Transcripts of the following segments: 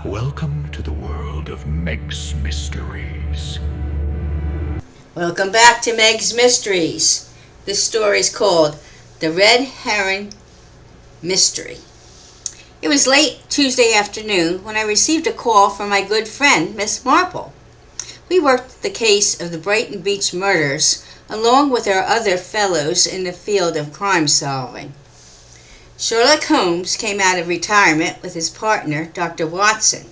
Welcome to the world of Meg's Mysteries. Welcome back to Meg's Mysteries. This story is called The Red Heron Mystery. It was late Tuesday afternoon when I received a call from my good friend, Miss Marple. We worked the case of the Brighton Beach murders along with our other fellows in the field of crime solving. Sherlock Holmes came out of retirement with his partner, Dr. Watson.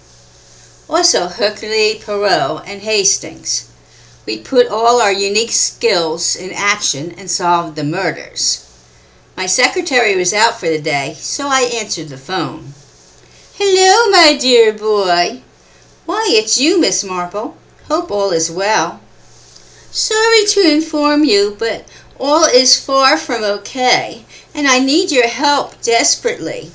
Also Hercule Poirot and Hastings. We put all our unique skills in action and solved the murders. My secretary was out for the day, so I answered the phone. "Hello, my dear boy. Why, it's you, Miss Marple. Hope all is well. Sorry to inform you, but all is far from okay, and I need your help desperately.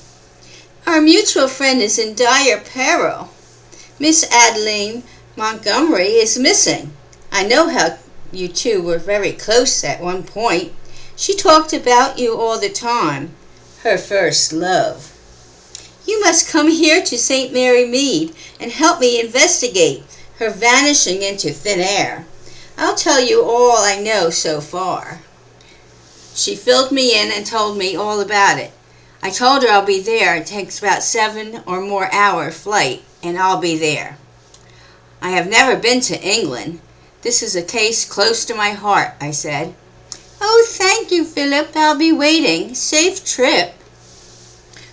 Our mutual friend is in dire peril. Miss Adeline Montgomery is missing. I know how you two were very close at one point. She talked about you all the time. Her first love. You must come here to St. Mary Mead and help me investigate her vanishing into thin air. I'll tell you all I know so far." She filled me in and told me all about it. I told her I'll be there. It takes about 7 or more hour flight, and I'll be there. I have never been to England. This is a case close to my heart, I said. "Oh, thank you, Philip. I'll be waiting. Safe trip."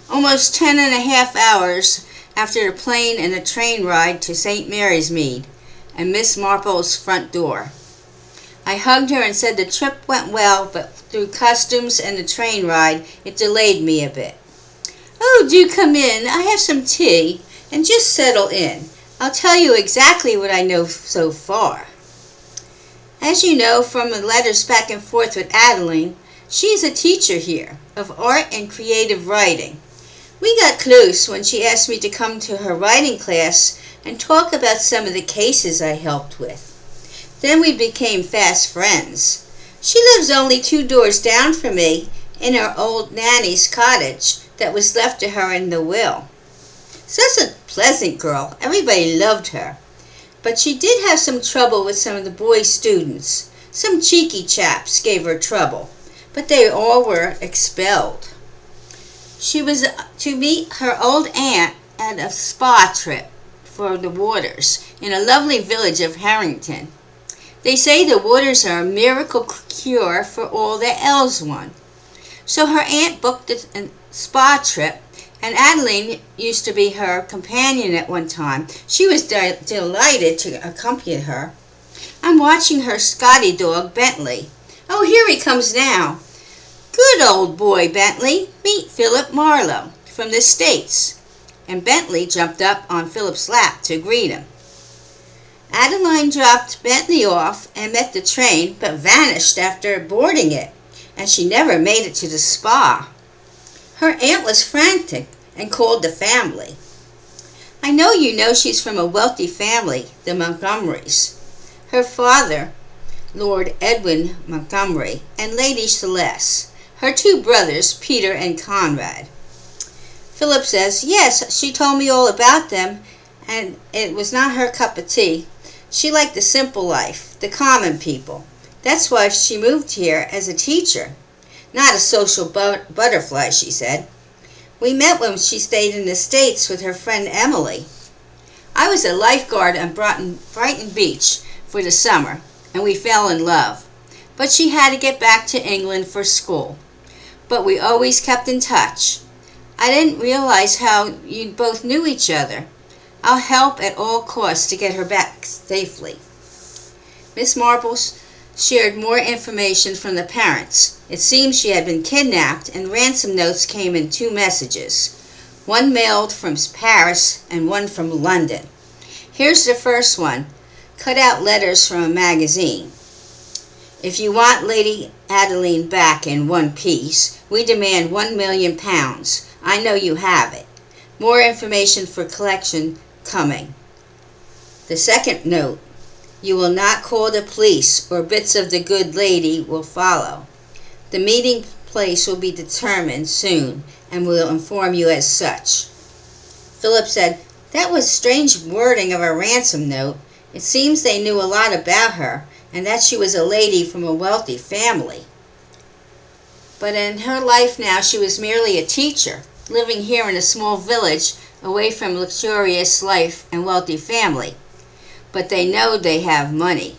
Almost 10.5 hours after the plane and the train ride to St. Mary's Mead and Miss Marple's front door. I hugged her and said the trip went well, but through customs and the train ride, it delayed me a bit. "Oh, do come in. I have some tea, and just settle in. I'll tell you exactly what I know so far." As you know from the letters back and forth with Adeline, she is a teacher here of art and creative writing. We got close when she asked me to come to her writing class and talk about some of the cases I helped with. Then we became fast friends. She lives only 2 doors down from me in her old nanny's cottage that was left to her in the will. Such a pleasant girl. Everybody loved her. But she did have some trouble with some of the boy students. Some cheeky chaps gave her trouble, but they all were expelled. She was to meet her old aunt at a spa trip for the waters in a lovely village of Harrington. They say the waters are a miracle cure for all the ails one. So her aunt booked a spa trip, and Adeline used to be her companion at one time. She was delighted to accompany her. I'm watching her Scotty dog, Bentley. Oh, here he comes now. "Good old boy, Bentley. Meet Philip Marlowe from the States." And Bentley jumped up on Philip's lap to greet him. Adeline dropped Bentley off and met the train, but vanished after boarding it, and she never made it to the spa. Her aunt was frantic and called the family. I know you know she's from a wealthy family, the Montgomerys. Her father, Lord Edwin Montgomery, and Lady Celeste. Her 2 brothers, Peter and Conrad. Philip says, yes, she told me all about them, and it was not her cup of tea. She liked the simple life, the common people. That's why she moved here as a teacher. Not a social butterfly, she said. We met when she stayed in the States with her friend Emily. I was a lifeguard on Brighton Beach for the summer, and we fell in love. But she had to get back to England for school. But we always kept in touch. I didn't realize how you both knew each other. I'll help at all costs to get her back safely. Miss Marple shared more information from the parents. It seems she had been kidnapped, and ransom notes came in 2 messages. One mailed from Paris and one from London. Here's the first one. Cut out letters from a magazine. "If you want Lady Adeline back in one piece, we demand £1 million. I know you have it. More information for collection coming." The second note. "You will not call the police, or bits of the good lady will follow. The meeting place will be determined soon, and we'll inform you as such." Philip said, That was strange wording of a ransom note. It seems they knew a lot about her, and that she was a lady from a wealthy family. But in her life now she was merely a teacher, living here in a small village away from luxurious life and wealthy family. But they know they have money.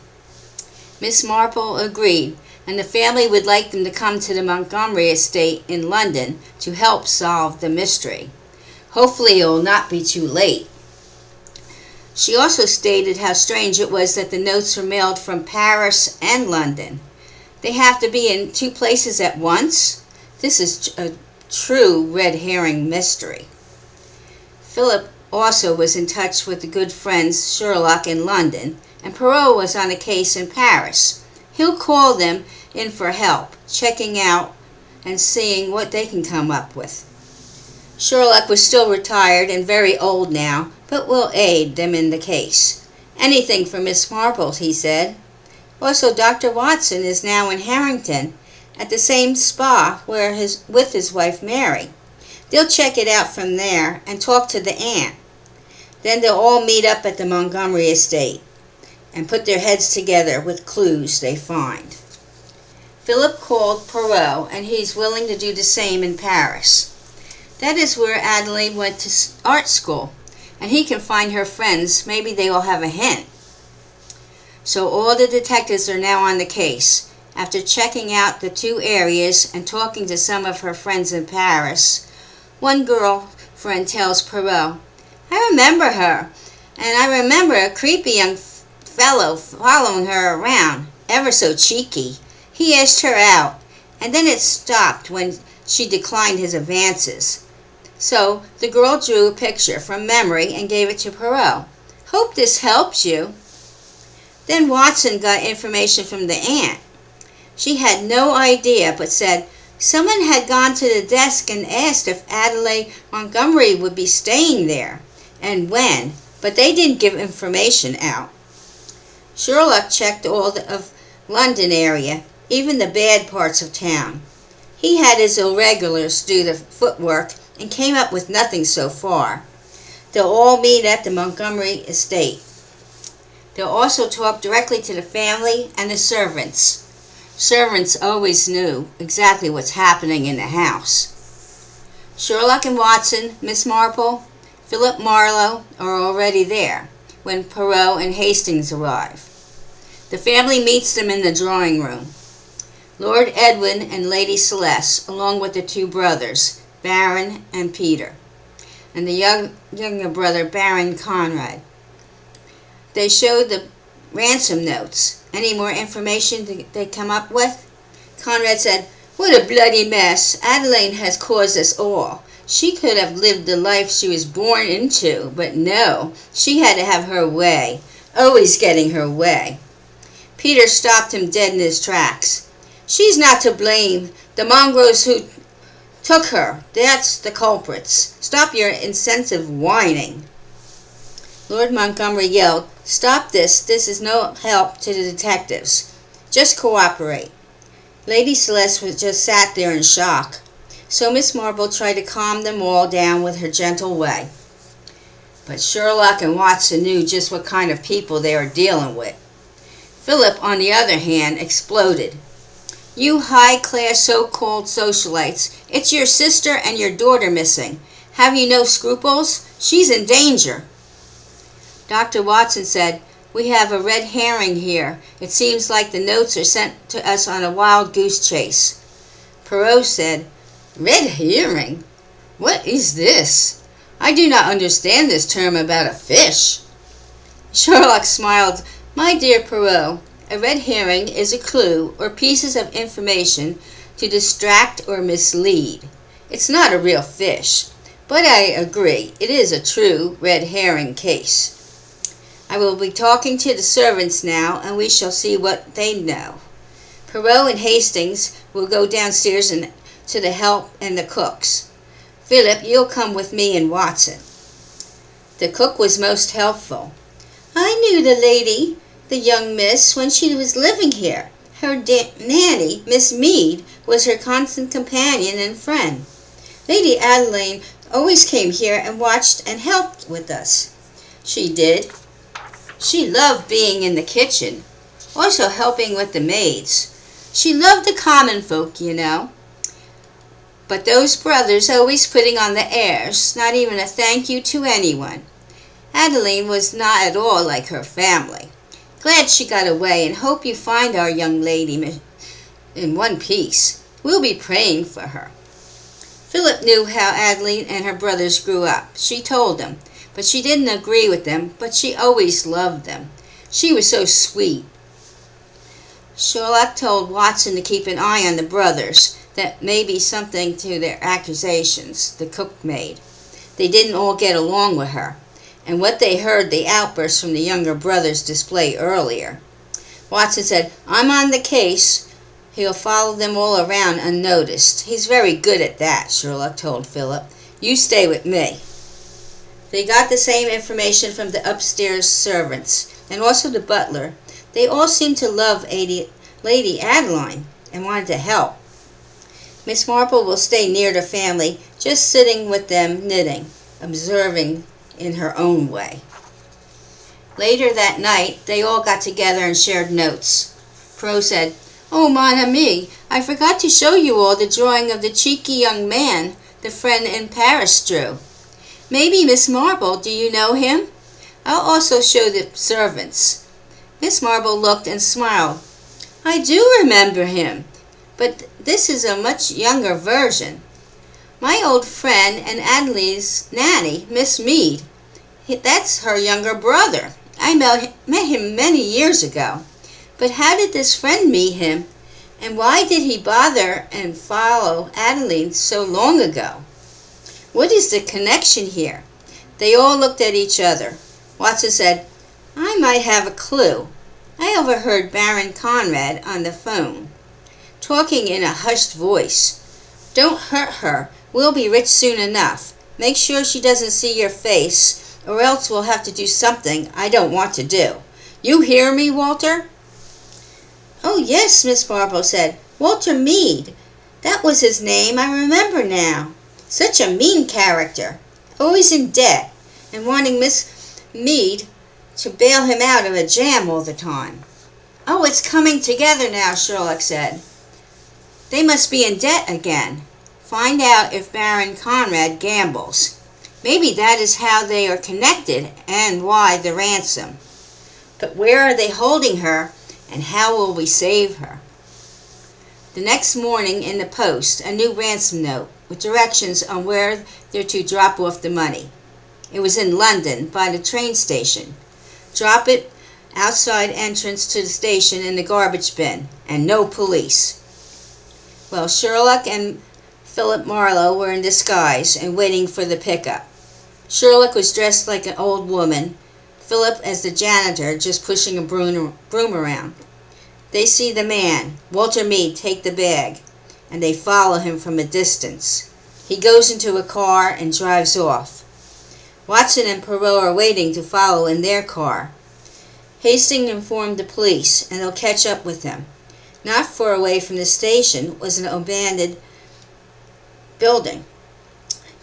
Miss Marple agreed, and the family would like them to come to the Montgomery estate in London to help solve the mystery. Hopefully it will not be too late. She also stated how strange it was that the notes were mailed from Paris and London. They have to be in two places at once? This is a true red herring mystery. Philip also was in touch with the good friends Sherlock in London, and Poirot was on a case in Paris. He'll call them in for help, checking out and seeing what they can come up with. Sherlock was still retired and very old now, but will aid them in the case. Anything for Miss Marple, he said. Also, Dr. Watson is now in Harrington, at the same spa with his wife Mary. They'll check it out from there and talk to the aunt. Then they'll all meet up at the Montgomery estate and put their heads together with clues they find. Philip called Poirot, and he's willing to do the same in Paris. That is where Adelaide went to art school, and he can find her friends. Maybe they will have a hint. So all the detectives are now on the case. After checking out the two areas and talking to some of her friends in Paris, one girl friend tells Poirot, "I remember her, and I remember a creepy young fellow following her around, ever so cheeky. He asked her out, and then it stopped when she declined his advances." So the girl drew a picture from memory and gave it to Poirot. "Hope this helps you." Then Watson got information from the aunt. She had no idea, but said someone had gone to the desk and asked if Adelaide Montgomery would be staying there, and when, but they didn't give information out. Sherlock checked all of London area, even the bad parts of town. He had his irregulars do the footwork and came up with nothing so far. They'll all meet at the Montgomery estate. They'll also talk directly to the family and the servants. Servants always knew exactly what's happening in the house. Sherlock and Watson, Miss Marple, Philip Marlowe are already there when Poirot and Hastings arrive. The family meets them in the drawing room. Lord Edwin and Lady Celeste, along with the two brothers, Baron and Peter, and the younger brother, Baron Conrad. They showed the ransom notes. Any more information they come up with? Conrad said, "What a bloody mess. Adelaide has caused us all. She could have lived the life she was born into, but no, she had to have her way, always getting her way." Peter stopped him dead in his tracks. "She's not to blame. The mongrels who took her, that's the culprits. Stop your insensitive whining." Lord Montgomery yelled, "Stop this. This is no help to the detectives. Just cooperate." Lady Celeste just sat there in shock. So Miss Marple tried to calm them all down with her gentle way. But Sherlock and Watson knew just what kind of people they were dealing with. Philip, on the other hand, exploded. "You high-class so-called socialites, it's your sister and your daughter missing. Have you no scruples? She's in danger." Dr. Watson said, "We have a red herring here. It seems like the notes are sent to us on a wild goose chase." Poirot said, "Red herring? What is this? I do not understand this term about a fish." Sherlock smiled. "My dear Poirot, a red herring is a clue or pieces of information to distract or mislead. It's not a real fish, but I agree it is a true red herring case. I will be talking to the servants now, and we shall see what they know. Poirot and Hastings will go downstairs and to the help and the cooks. Philip, you'll come with me and Watson." The cook was most helpful. "I knew the lady, the young miss, when she was living here. Her nanny, Miss Mead, was her constant companion and friend. Lady Adelaide always came here and watched and helped with us. She did. She loved being in the kitchen, also helping with the maids. She loved the common folk, you know. But those brothers always putting on the airs, not even a thank you to anyone. Adeline was not at all like her family. Glad she got away and hope you find our young lady in one piece. We'll be praying for her. Philip knew how Adeline and her brothers grew up. She told him, but she didn't agree with them, but she always loved them. She was so sweet. Sherlock told Watson to keep an eye on the brothers, that may be something to their accusations, the cook made. They didn't all get along with her, and what they heard the outbursts from the younger brothers display earlier. Watson said, I'm on the case. He'll follow them all around unnoticed. He's very good at that, Sherlock told Philip. You stay with me. They got the same information from the upstairs servants, and also the butler. They all seemed to love Lady Adeline and wanted to help. Miss Marple will stay near the family, just sitting with them knitting, observing in her own way. Later that night, they all got together and shared notes. Poirot said, Oh, mon ami, I forgot to show you all the drawing of the cheeky young man the friend in Paris drew. Maybe Miss Marple, do you know him? I'll also show the servants. Miss Marple looked and smiled. I do remember him, but this is a much younger version. My old friend and Adeline's nanny, Miss Mead. That's her younger brother. I met him many years ago. But how did this friend meet him, and why did he bother and follow Adeline so long ago? What is the connection here? They all looked at each other. Watson said, I might have a clue. I overheard Baron Conrad on the phone, talking in a hushed voice. Don't hurt her. We'll be rich soon enough. Make sure she doesn't see your face, or else we'll have to do something I don't want to do. You hear me, Walter? Oh, yes, Miss Marple said. Walter Mead. That was his name, I remember now. Such a mean character. Always in debt, and wanting Miss Mead to bail him out of a jam all the time. Oh, it's coming together now, Sherlock said. They must be in debt again. Find out if Baron Conrad gambles. Maybe that is how they are connected and why the ransom. But where are they holding her, and how will we save her? The next morning in the post, a new ransom note with directions on where they're to drop off the money. It was in London, by the train station. Drop it outside entrance to the station in the garbage bin, and no police. Well, Sherlock and Philip Marlowe were in disguise and waiting for the pickup. Sherlock was dressed like an old woman, Philip as the janitor, just pushing a broom around. They see the man, Walter Mead, take the bag, and they follow him from a distance. He goes into a car and drives off. Watson and Poirot are waiting to follow in their car. Hastings informed the police, and they'll catch up with them. Not far away from the station was an abandoned building.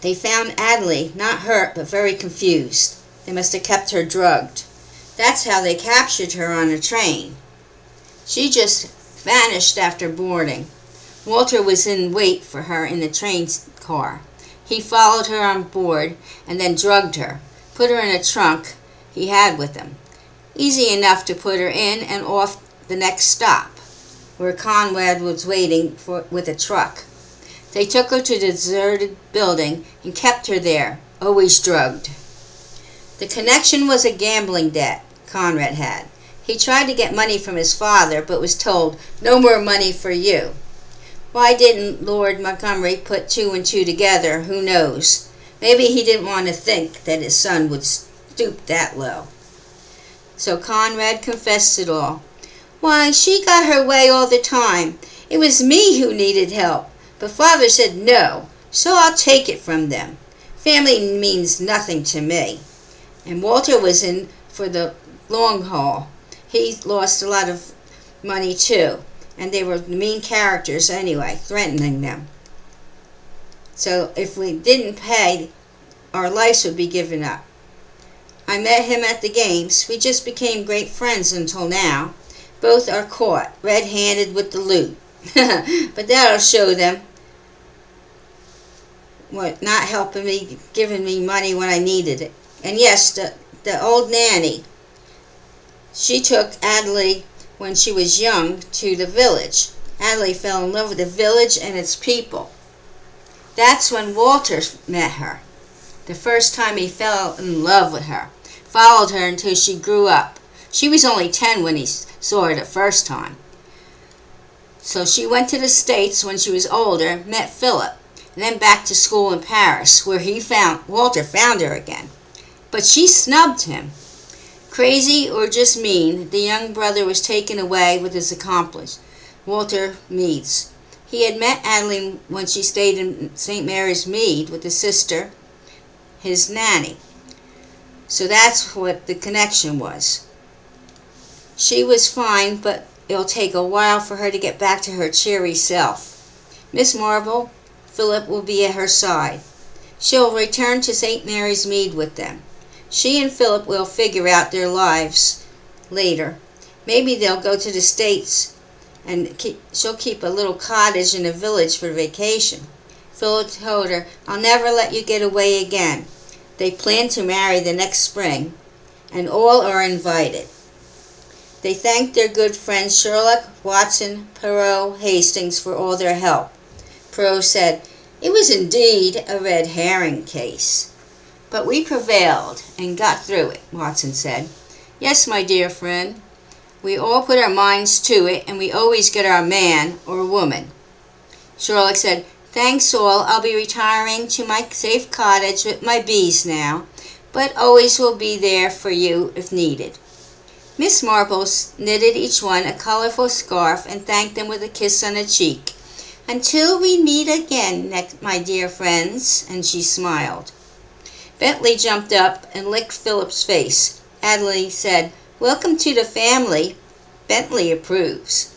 They found Adeline, not hurt, but very confused. They must have kept her drugged. That's how they captured her on a train. She just vanished after boarding. Walter was in wait for her in the train car. He followed her on board and then drugged her, put her in a trunk he had with him. Easy enough to put her in and off the next stop, where Conrad was waiting with a truck. They took her to the deserted building and kept her there, always drugged. The connection was a gambling debt Conrad had. He tried to get money from his father, but was told, no more money for you. Why didn't Lord Montgomery put two and two together, who knows? Maybe he didn't want to think that his son would stoop that low. So Conrad confessed it all. Why, she got her way all the time. It was me who needed help. But father said no, so I'll take it from them. Family means nothing to me. And Walter was in for the long haul. He lost a lot of money too. And they were mean characters anyway, threatening them. So if we didn't pay, our lives would be given up. I met him at the games. We just became great friends until now. Both are caught, red-handed with the loot. But that'll show them what not helping me, giving me money when I needed it. And yes, the old nanny, she took Adley when she was young to the village. Adley fell in love with the village and its people. That's when Walter met her. The first time he fell in love with her. Followed her until she grew up. She was only 10 when he saw her the first time. So she went to the States when she was older, met Philip, and then back to school in Paris, where Walter found her again. But she snubbed him. Crazy or just mean, the young brother was taken away with his accomplice, Walter Meads. He had met Adeline when she stayed in St. Mary's Mead with his sister, his nanny. So that's what the connection was. She was fine, but it'll take a while for her to get back to her cheery self. Miss Marble, Philip will be at her side. She'll return to St. Mary's Mead with them. She and Philip will figure out their lives later. Maybe they'll go to the States, and she'll keep a little cottage in a village for vacation. Philip told her, "I'll never let you get away again." They plan to marry the next spring, and all are invited. They thanked their good friends Sherlock, Watson, Poirot, Hastings for all their help. Poirot said, "It was indeed a red herring case." "But we prevailed and got through it," Watson said. "Yes, my dear friend. We all put our minds to it, and we always get our man or woman." Sherlock said, "Thanks all. I'll be retiring to my safe cottage with my bees now, but always will be there for you if needed." Miss Marple knitted each one a colorful scarf and thanked them with a kiss on the cheek. "Until we meet again, my dear friends," and she smiled. Bentley jumped up and licked Philip's face. Adley said, "Welcome to the family. Bentley approves."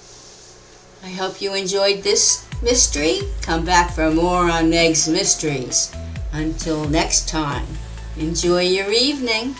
I hope you enjoyed this mystery. Come back for more on Meg's Mysteries. Until next time, enjoy your evening.